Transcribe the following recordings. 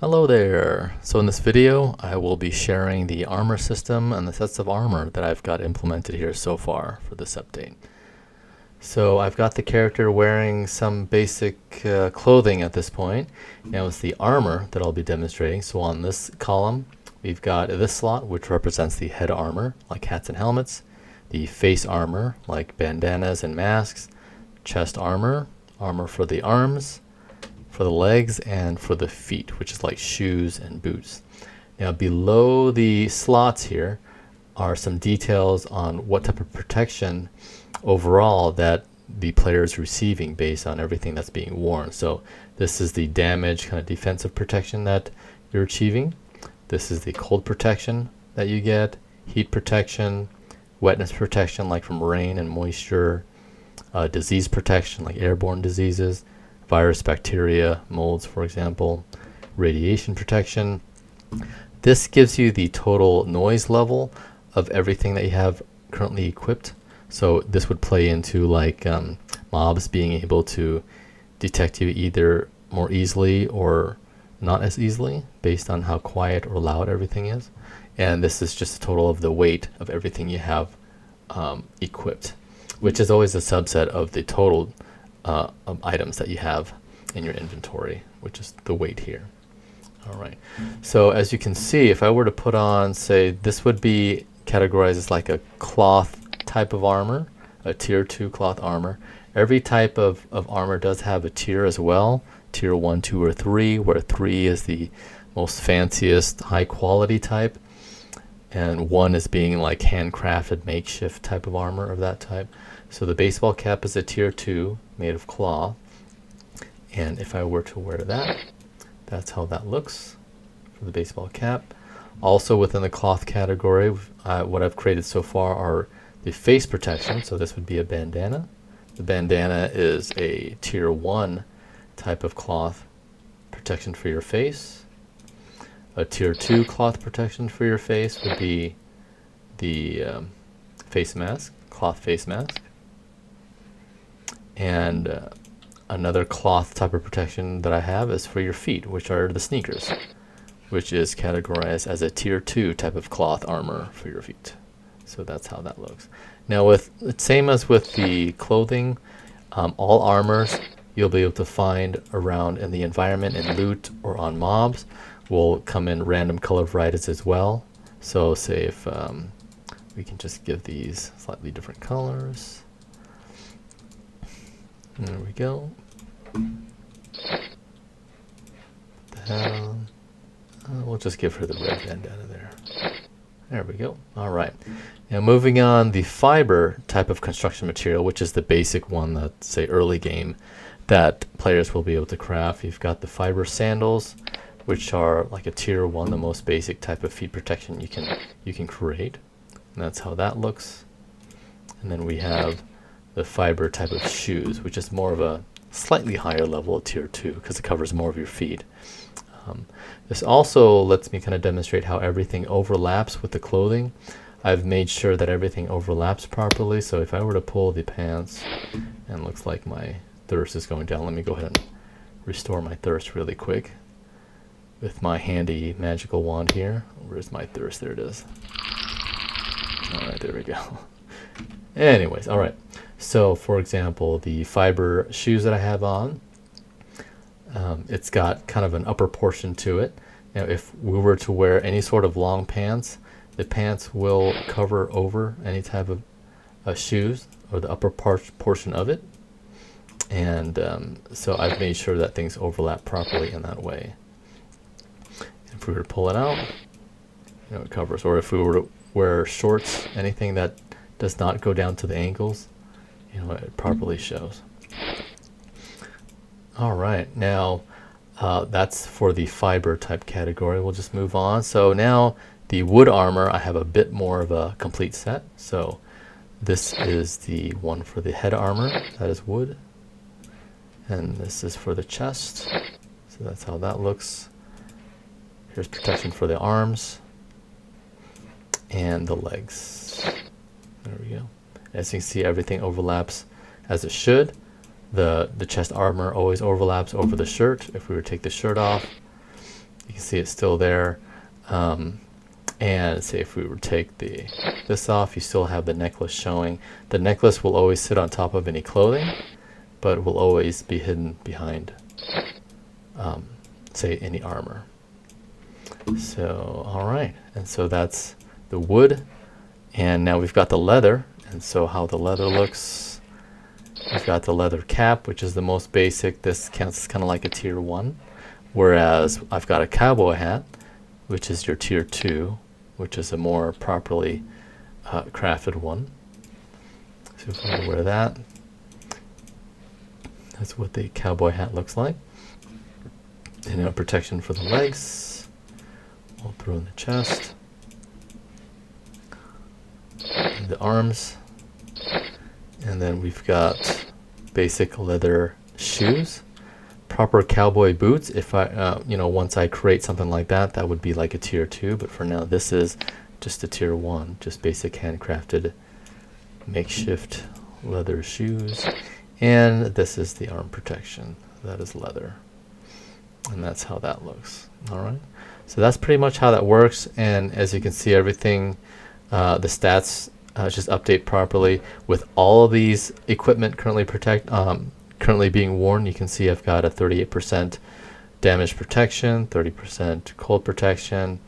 Hello there! So in this video I will be sharing the armor system and the sets of armor that I've got implemented here so far for this update. So I've got the character wearing some basic clothing at this point. Now it's the armor that I'll be demonstrating. So on this column we've got this slot which represents the head armor like hats and helmets, the face armor like bandanas and masks, chest armor, armor for the arms, for the legs, and for the feet, which is like shoes and boots. Now below the slots here are some details on what type of protection overall that the player is receiving based on everything that's being worn. So this is the damage kind of defensive protection that you're achieving. This is the cold protection that you get, heat protection, wetness protection like from rain and moisture, disease protection like airborne diseases, virus, bacteria, molds, for example, radiation protection. This gives you the total noise level of everything that you have currently equipped. So this would play into like mobs being able to detect you either more easily or not as easily based on how quiet or loud everything is. And this is just a total of the weight of everything you have equipped, which is always a subset of the total of items that you have in your inventory, which is the weight here. All right. So as you can see, if I were to put on, say, this would be categorized as like a cloth type of armor, a tier 2 cloth armor. Every type of armor does have a tier as well, tier 1, 2, or 3, where 3 is the most fanciest high quality type, and 1 is being like handcrafted makeshift type of armor of that type. So the baseball cap is a tier 2 made of cloth, and if I were to wear that, that's how that looks for the baseball cap. Also within the cloth category, what I've created so far are the face protection. So this would be a bandana. The bandana is a tier 1 type of cloth protection for your face. A tier 2 cloth protection for your face would be the face mask, cloth face mask. And another cloth type of protection that I have is for your feet, which are the sneakers, which is categorized as a tier 2 type of cloth armor for your feet. So that's how that looks. Now with same as with the clothing, all armors you'll be able to find around in the environment in loot or on mobs will come in random color varieties as well. So say if we can just give these slightly different colors. There we go. What the hell? We'll just give her the red bandana there. There we go. All right. Now moving on, the fiber type of construction material, which is the basic one that, say, early game, that players will be able to craft. You've got the fiber sandals, which are like a tier 1, the most basic type of feet protection you can create. And that's how that looks. And then we have the fiber type of shoes, which is more of a slightly higher level of tier 2 because it covers more of your feet. This also lets me kind of demonstrate how everything overlaps with the clothing. I've made sure that everything overlaps properly, so if I were to pull the pants, and looks like my thirst is going down, let me go ahead and restore my thirst really quick with my handy magical wand here. Where's my thirst? There it is. Alright, there we go. Anyways, alright. So for example, the fiber shoes that I have on, it's got kind of an upper portion to it. Now if we were to wear any sort of long pants, the pants will cover over any type of shoes or the upper portion of it. And so I've made sure that things overlap properly in that way. If we were to pull it out, it covers. Or if we were to wear shorts, anything that does not go down to the ankles, it properly shows. All right, now that's for the fiber type category. We'll just move on. So now the wood armor, I have a bit more of a complete set. So this is the one for the head armor, that is wood. And this is for the chest. So that's how that looks. Here's protection for the arms and the legs. There we go. As you can see, everything overlaps as it should. The chest armor always overlaps over the shirt. If we were to take the shirt off, You can see it's still there. And say if we were to take this off, you still have the necklace showing. The necklace will always sit on top of any clothing, but will always be hidden behind, say, any armor. So, all right, and so that's the wood, and now we've got the leather. And so how the leather looks, we've got the leather cap, which is the most basic. This counts as kind of like a tier 1, whereas I've got a cowboy hat, which is your tier 2, which is a more properly crafted one. So if I wear that, that's what the cowboy hat looks like. And protection for the legs, all through in the chest, and the arms, and then we've got basic leather shoes, proper cowboy boots. If I, once I create something like that, that would be like a tier 2. But for now, this is just a tier 1, just basic handcrafted makeshift leather shoes. And this is the arm protection. That is leather. And that's how that looks. All right. So that's pretty much how that works. And as you can see, everything, the stats just update properly with all of these equipment currently being worn. You can see I've got a 38% damage protection, 30% cold protection,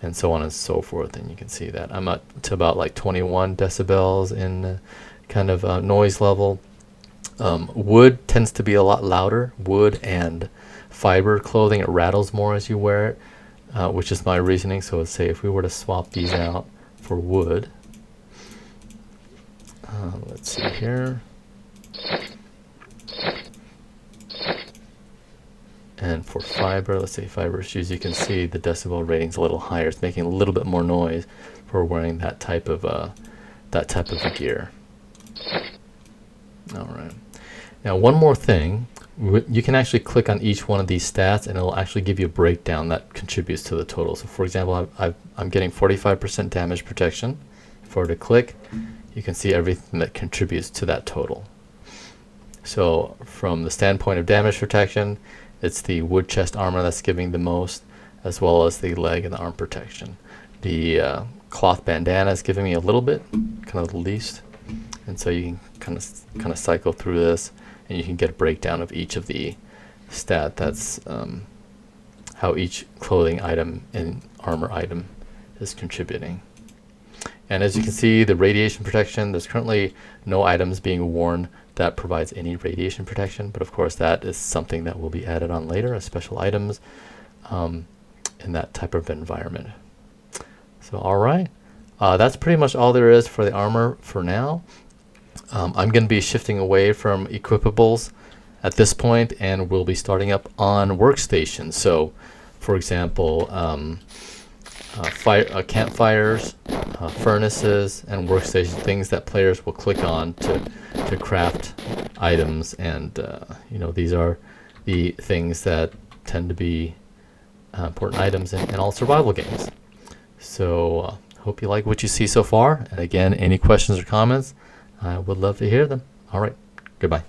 and so on and so forth. And you can see that I'm up to about like 21 decibels in kind of noise level. Wood tends to be a lot louder. Wood and fiber clothing, it rattles more as you wear it, which is my reasoning. So let's say if we were to swap these out for wood, let's see here. And for fiber, let's say fiber shoes, you can see the decibel rating's a little higher. It's making a little bit more noise for wearing that type of a gear. All right. Now, one more thing. You can actually click on each one of these stats, and it'll actually give you a breakdown that contributes to the total. So, for example, I'm getting 45% damage protection. If I were to click, you can see everything that contributes to that total. So, from the standpoint of damage protection, it's the wood chest armor that's giving the most, as well as the leg and the arm protection. The cloth bandana is giving me a little bit, kind of the least. And so you can kind of cycle through this, and you can get a breakdown of each of the stat. That's how each clothing item and armor item is contributing. And as you can see, the radiation protection, there's currently no items being worn that provides any radiation protection, but of course that is something that will be added on later as special items in that type of environment. So all right, that's pretty much all there is for the armor for now. I'm going to be shifting away from equipables at this point, and we'll be starting up on workstations. So for example, campfires, furnaces, and workstations, things that players will click on to craft items. And these are the things that tend to be important items in all survival games. So hope you like what you see so far. And again, any questions or comments, I would love to hear them. All right, goodbye.